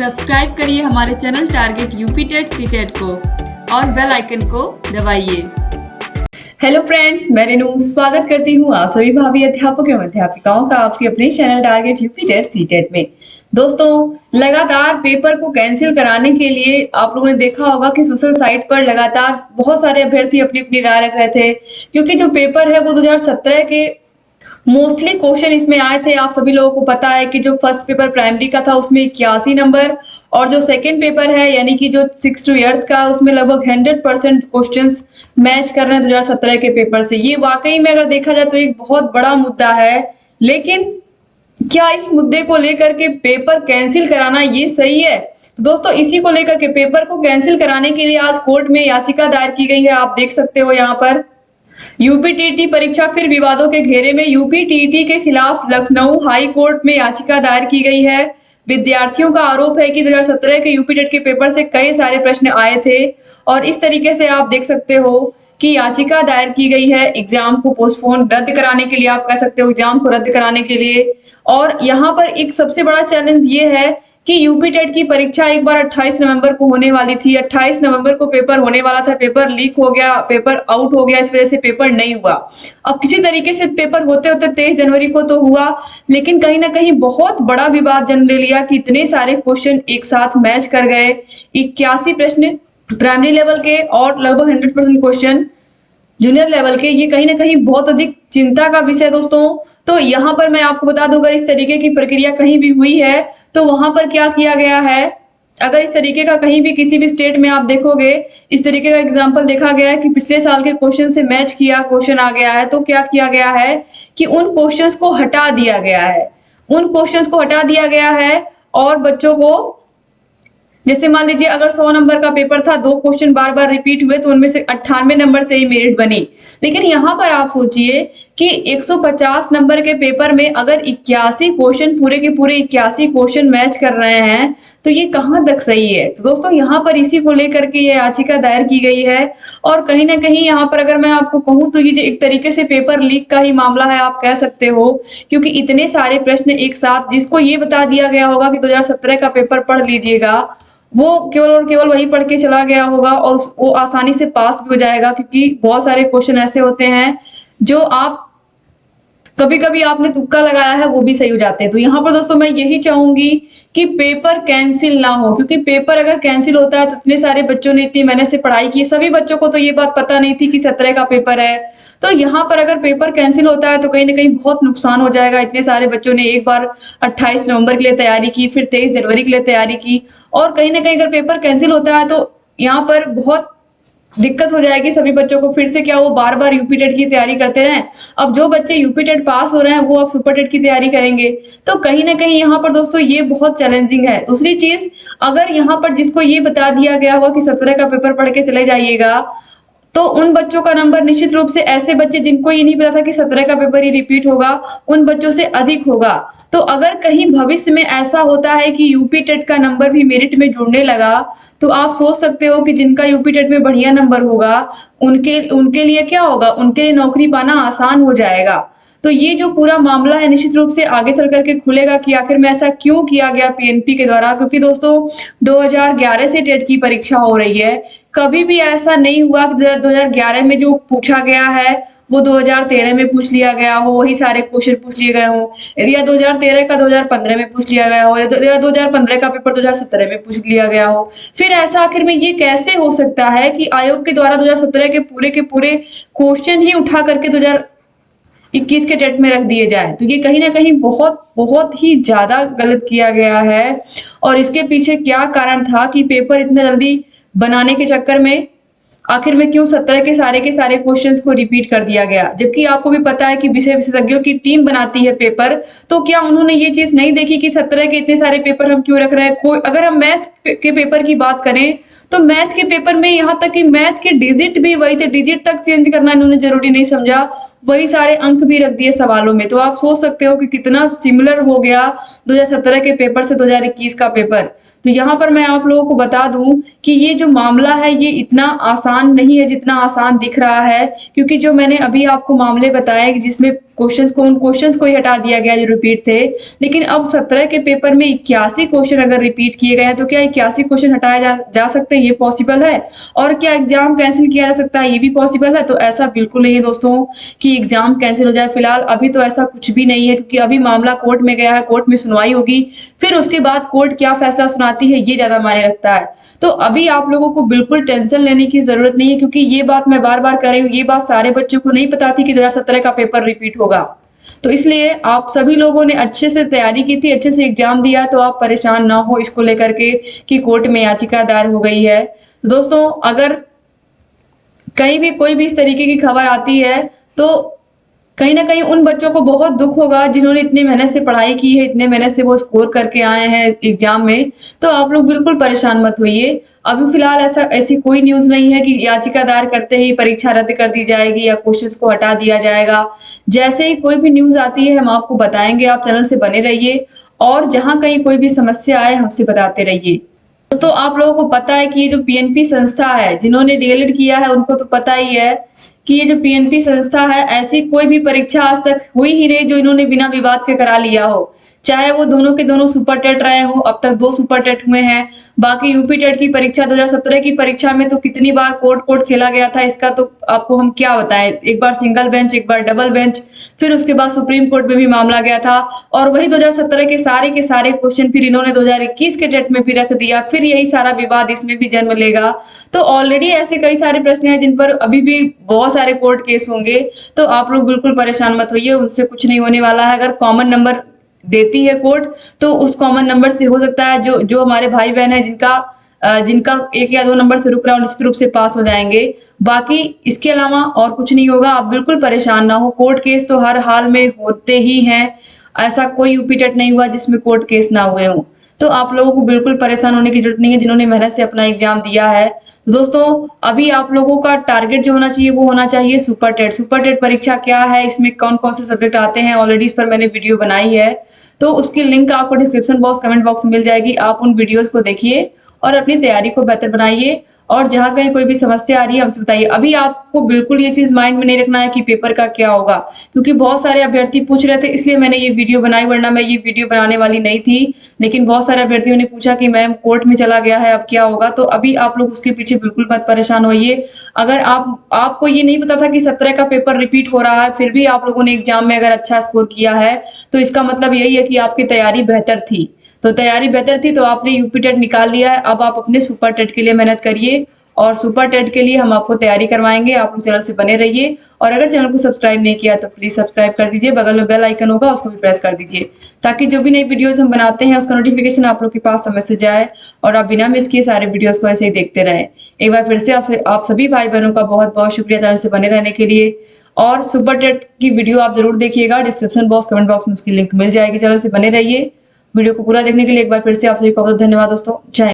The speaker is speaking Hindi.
सब्सक्राइब करिए हमारे channel target UP TET CTET को और बेल आइकन को दबाइए। हेलो फ्रेंड्स, मैं रेनू स्वागत करती हूँ आप सभी भावी अध्यापकों एवं अध्यापिकाओं का आपके अपने channel target UP TET CTET में। दोस्तों, लगातार पेपर को कैंसिल कराने के लिए आप लोगों ने देखा होगा कि सोशल साइट पर लगातार बहुत सारे अभ्यर्थी अपनी अपनी राय रख रहे थे, क्योंकि जो पेपर है वो 2017 के मोस्टली क्वेश्चन इसमें आए थे। आप सभी लोगों को पता है कि जो फर्स्ट पेपर प्राइमरी का था उसमें 81 नंबर और जो सेकंड पेपर है यानी कि जो 6 to 8 का उसमें लगभग 100% क्वेश्चंस मैच कर रहे हैं 2017 के पेपर से। ये वाकई में अगर देखा जाए तो एक बहुत बड़ा मुद्दा है, लेकिन क्या इस मुद्दे को लेकर के पेपर कैंसिल कराना ये सही है? तो दोस्तों, इसी को लेकर के पेपर को कैंसिल कराने के लिए आज कोर्ट में याचिका दायर की गई है। आप देख सकते हो यहाँ पर यूपीटीटी परीक्षा फिर विवादों के घेरे में। यूपीटीटी के खिलाफ लखनऊ हाई कोर्ट में याचिका दायर की गई है। विद्यार्थियों का आरोप है कि 2017 के यूपीटेट के पेपर से कई सारे प्रश्न आए थे और इस तरीके से आप देख सकते हो कि याचिका दायर की गई है एग्जाम को पोस्टपोन रद्द कराने के लिए। आप कह सकते हो एग्जाम को रद्द कराने के लिए। और यहाँ पर एक सबसे बड़ा चैलेंज ये है कि यूपीटेट की परीक्षा एक बार 28 नवंबर को होने वाली थी। 28 नवंबर को पेपर होने वाला था, पेपर लीक हो गया, पेपर आउट हो गया, इस वजह से पेपर नहीं हुआ। अब किसी तरीके से पेपर होते होते 23 जनवरी को तो हुआ, लेकिन कहीं ना कहीं बहुत बड़ा विवाद जन्म ले लिया कि इतने सारे क्वेश्चन एक साथ मैच कर गए। 81 प्रश्न प्राइमरी लेवल के और लगभग 100% क्वेश्चन जूनियर लेवल के। ये कहीं ना कहीं बहुत अधिक चिंता का विषय है दोस्तों। तो यहाँ पर मैं आपको बता दूंगा, इस तरीके की प्रक्रिया कहीं भी हुई है तो वहां पर क्या किया गया है। अगर इस तरीके का कहीं भी किसी भी स्टेट में आप देखोगे, इस तरीके का एग्जाम्पल देखा गया है कि पिछले साल के क्वेश्चन से मैच किया क्वेश्चन आ गया है, तो क्या किया गया है कि उन क्वेश्चंस को हटा दिया गया है। उन क्वेश्चंस को हटा दिया गया है और बच्चों को, जैसे मान लीजिए अगर 100 नंबर का पेपर था, 2 क्वेश्चन बार बार रिपीट हुए तो उनमें से 98 नंबर से ही मेरिट बनी। लेकिन यहाँ पर आप सोचिए कि 150 नंबर के पेपर में अगर 81 क्वेश्चन, पूरे के पूरे 81 क्वेश्चन मैच कर रहे हैं तो ये कहाँ तक सही है। तो दोस्तों, यहाँ पर इसी को लेकर के ये याचिका दायर की गई है। और कहीं ना कहीं यहाँ पर अगर मैं आपको कहूँ तो ये एक तरीके से पेपर लीक का ही मामला है, आप कह सकते हो, क्योंकि इतने सारे प्रश्न एक साथ, जिसको ये बता दिया गया होगा कि 2017 का पेपर पढ़ लीजिएगा, वो केवल और केवल वही पढ़ के चला गया होगा और वो आसानी से पास भी हो जाएगा, क्योंकि बहुत सारे क्वेश्चन ऐसे होते हैं जो आप कभी कभी आपने तुक्का लगाया है वो भी सही हो जाते हैं। तो यहाँ पर दोस्तों मैं यही चाहूंगी कि पेपर कैंसिल ना हो, क्योंकि पेपर अगर कैंसिल होता है तो इतने सारे बच्चों ने इतनी मेहनत से पढ़ाई की, सभी बच्चों को तो ये बात पता नहीं थी कि 17 का पेपर है। तो यहाँ पर अगर पेपर कैंसिल होता है तो कहीं ना कहीं बहुत नुकसान हो जाएगा। इतने सारे बच्चों ने एक बार 28 नवंबर के लिए तैयारी की, फिर 23 जनवरी के लिए तैयारी की, और कहीं ना कहीं अगर पेपर कैंसिल होता है तो यहाँ पर बहुत दिक्कत हो जाएगी सभी बच्चों को। फिर से क्या वो बार बार यूपीटेट की तैयारी करते रहें? अब जो बच्चे यूपीटेट पास हो रहे हैं वो अब सुपरटेट की तैयारी करेंगे, तो कहीं ना कहीं यहाँ पर दोस्तों ये बहुत चैलेंजिंग है। दूसरी चीज, अगर यहाँ पर जिसको ये बता दिया गया होगा कि 17 का पेपर पढ़ के चले जाइएगा, तो उन बच्चों का नंबर निश्चित रूप से, ऐसे बच्चे जिनको ये नहीं पता था कि 17 का पेपर ही रिपीट होगा, उन बच्चों से अधिक होगा। तो अगर कहीं भविष्य में ऐसा होता है कि यूपी टेट का नंबर भी मेरिट में जुड़ने लगा, तो आप सोच सकते हो कि जिनका यूपी टेट में बढ़िया नंबर होगा उनके उनके लिए क्या होगा, उनके लिए नौकरी पाना आसान हो जाएगा। तो ये जो पूरा मामला है निश्चित रूप से आगे चल करके खुलेगा कि आखिर में ऐसा क्यों किया गया पीएनपी के द्वारा। क्योंकि दोस्तों 2011 से टेट की परीक्षा हो रही है, कभी भी ऐसा नहीं हुआ कि 2011 में जो पूछा गया है वो 2013 में पूछ लिया गया हो, वही सारे क्वेश्चन पूछ लिए गए हो, या 2013 का 2015 में पूछ लिया गया हो, या 2015 का पेपर 2017 में पूछ लिया गया हो। फिर ऐसा आखिर में ये कैसे हो सकता है कि आयोग के द्वारा 2017 के पूरे क्वेश्चन ही उठा करके 2021 के टेट में रख दिए जाए? तो ये कहीं ना कहीं बहुत बहुत ही ज्यादा गलत किया गया है। और इसके पीछे क्या कारण था कि पेपर इतना जल्दी बनाने के चक्कर में आखिर में क्यों 17 के सारे क्वेश्चंस को रिपीट कर दिया गया? जबकि आपको भी पता है कि विषय विशेषज्ञों की टीम बनाती है पेपर, तो क्या उन्होंने ये चीज नहीं देखी कि 17 के इतने सारे पेपर हम क्यों रख रहे हैं? कोई, अगर हम मैथ के पेपर की बात करें तो मैथ के पेपर में यहाँ तक कि मैथ के डिजिट भी वही थे, डिजिट तक चेंज करना इन्होंने जरूरी नहीं समझा, वही सारे अंक भी रख दिए सवालों में। तो आप सोच सकते हो कि कितना सिमिलर हो गया 2017 के पेपर से 2021 का पेपर। तो यहाँ पर मैं आप लोगों को बता दूं कि ये जो मामला है ये इतना आसान नहीं है जितना आसान दिख रहा है, क्योंकि जो मैंने अभी आपको मामले बताए कि जिसमें उन क्वेश्चंस को ही हटा दिया गया जो रिपीट थे, लेकिन अब 17 के पेपर में 81 क्वेश्चन अगर रिपीट किए गए हैं तो क्या 81 क्वेश्चन हटाए जा सकते हैं? ये पॉसिबल है। और क्या एग्जाम कैंसिल किया जा सकता है? ये भी पॉसिबल है। तो ऐसा बिल्कुल नहीं है दोस्तों कि एग्जाम कैंसिल हो जाए। फिलहाल अभी तो ऐसा कुछ भी नहीं है, क्योंकि अभी मामला कोर्ट में गया है, कोर्ट में सुनवाई होगी, फिर उसके बाद कोर्ट क्या फैसला सुनाती है ये ज्यादा मायने रखता है। तो अभी आप लोगों को बिल्कुल टेंशन लेने की जरूरत नहीं है, क्योंकि ये बात मैं बार बार कर रही हूँ, ये बात सारे बच्चों को नहीं पता थी कि 2017 का पेपर रिपीट होगा। तो इसलिए आप सभी लोगों ने अच्छे से तैयारी की थी, अच्छे से एग्जाम दिया, तो आप परेशान ना हो इसको लेकर के कि कोर्ट में याचिका दायर हो गई है। तो दोस्तों, अगर कहीं भी कोई भी इस तरीके की खबर आती है तो कहीं ना कहीं उन बच्चों को बहुत दुख होगा जिन्होंने इतनी मेहनत से पढ़ाई की है, इतने मेहनत से वो स्कोर करके आए हैं एग्जाम में। तो आप लोग बिल्कुल परेशान मत होइए। अभी फिलहाल ऐसी कोई न्यूज नहीं है कि याचिका दायर करते ही परीक्षा रद्द कर दी जाएगी या क्वेश्चंस को हटा दिया जाएगा। जैसे ही कोई भी न्यूज आती है हम आपको बताएंगे। आप चैनल से बने रहिए और जहां कहीं कोई भी समस्या आए हमसे बताते रहिए। दोस्तों, आप लोगों को पता है कि ये जो पीएनपी संस्था है, जिन्होंने डीएलएड किया है उनको तो पता ही है कि ये जो पीएनपी संस्था है, ऐसी कोई भी परीक्षा आज तक हुई ही नहीं जो इन्होंने बिना विवाद के करा लिया हो। चाहे वो दोनों के दोनों सुपर टेट रहे हो, अब तक 2 सुपर टेट हुए हैं। बाकी यूपी टेट की परीक्षा 2017 की परीक्षा में तो कितनी बार कोर्ट कोर्ट खेला गया था, इसका तो आपको हम क्या बताएं। एक बार सिंगल बेंच, एक बार डबल बेंच, फिर उसके बाद सुप्रीम कोर्ट में भी मामला गया था। और वही 2017 के सारे क्वेश्चन फिर इन्होंने 2021 के टेट में भी रख दिया, फिर यही सारा विवाद इसमें भी जन्म लेगा। तो ऑलरेडी ऐसे कई सारे प्रश्न हैं जिन पर अभी भी बहुत सारे कोर्ट केस होंगे। तो आप लोग बिल्कुल परेशान मत होइए, उनसे कुछ नहीं होने वाला है। अगर कॉमन नंबर देती है कोर्ट तो उस कॉमन नंबर से हो सकता है जो जो हमारे भाई बहन है जिनका 1 या 2 नंबर से रुक रहा है निश्चित रूप से पास हो जाएंगे। बाकी इसके अलावा और कुछ नहीं होगा। आप बिल्कुल परेशान ना हो, कोर्ट केस तो हर हाल में होते ही हैं। ऐसा कोई यूपी टेट नहीं हुआ जिसमें कोर्ट केस ना हुए हों। तो आप लोगों को बिल्कुल परेशान होने की जरूरत नहीं है जिन्होंने मेहनत से अपना एग्जाम दिया है। तो दोस्तों, अभी आप लोगों का टारगेट जो होना चाहिए वो होना चाहिए सुपर टेट। सुपर टेट परीक्षा क्या है, इसमें कौन कौन से सब्जेक्ट आते हैं, ऑलरेडी इस पर मैंने वीडियो बनाई है। तो उसकी लिंक आपको डिस्क्रिप्शन बॉक्स, कमेंट बॉक्स में मिल जाएगी। आप उन वीडियोस को देखिए और अपनी तैयारी को बेहतर बनाइए। और जहां कहीं कोई भी समस्या आ रही है हमसे बताइए। अभी आपको बिल्कुल ये चीज माइंड में नहीं रखना है कि पेपर का क्या होगा, क्योंकि बहुत सारे अभ्यर्थी पूछ रहे थे, इसलिए मैंने ये वीडियो बनाई, वरना मैं ये वीडियो बनाने वाली नहीं थी। लेकिन बहुत सारे अभ्यर्थियों ने पूछा कि मैम कोर्ट में चला गया है, अब क्या होगा। तो अभी आप लोग उसके पीछे बिल्कुल मत परेशान होइए। अगर आपको ये नहीं पता था कि 17 का पेपर रिपीट हो रहा है, फिर भी आप लोगों ने एग्जाम में अगर अच्छा स्कोर किया है, तो इसका मतलब यही है कि आपकी तैयारी बेहतर थी। तो तैयारी बेहतर थी तो आपने यूपी टेट निकाल लिया है। अब आप अपने सुपर टेट के लिए मेहनत करिए और सुपर टेट के लिए हम आपको तैयारी करवाएंगे। आप लोग चैनल से बने रहिए और अगर चैनल को सब्सक्राइब नहीं किया तो प्लीज सब्सक्राइब कर दीजिए। बगल में बेल आइकन होगा, उसको भी प्रेस कर दीजिए, ताकि जो भी नई वीडियोस हम बनाते हैं उसका नोटिफिकेशन आप लोग के पास समय से जाए और आप बिना मिस किए सारे वीडियोस को ऐसे ही देखते रहें। एक बार फिर से आप सभी भाई बहनों का बहुत बहुत शुक्रिया चैनल से बने रहने के लिए। और सुपर टेट की वीडियो आप जरूर देखिएगा, डिस्क्रिप्शन बॉक्स, कमेंट बॉक्स में उसकी लिंक मिल जाएगी। चैनल से बने रहिए। वीडियो को पूरा देखने के लिए एक बार फिर से आप सभी को बहुत धन्यवाद दोस्तों। जय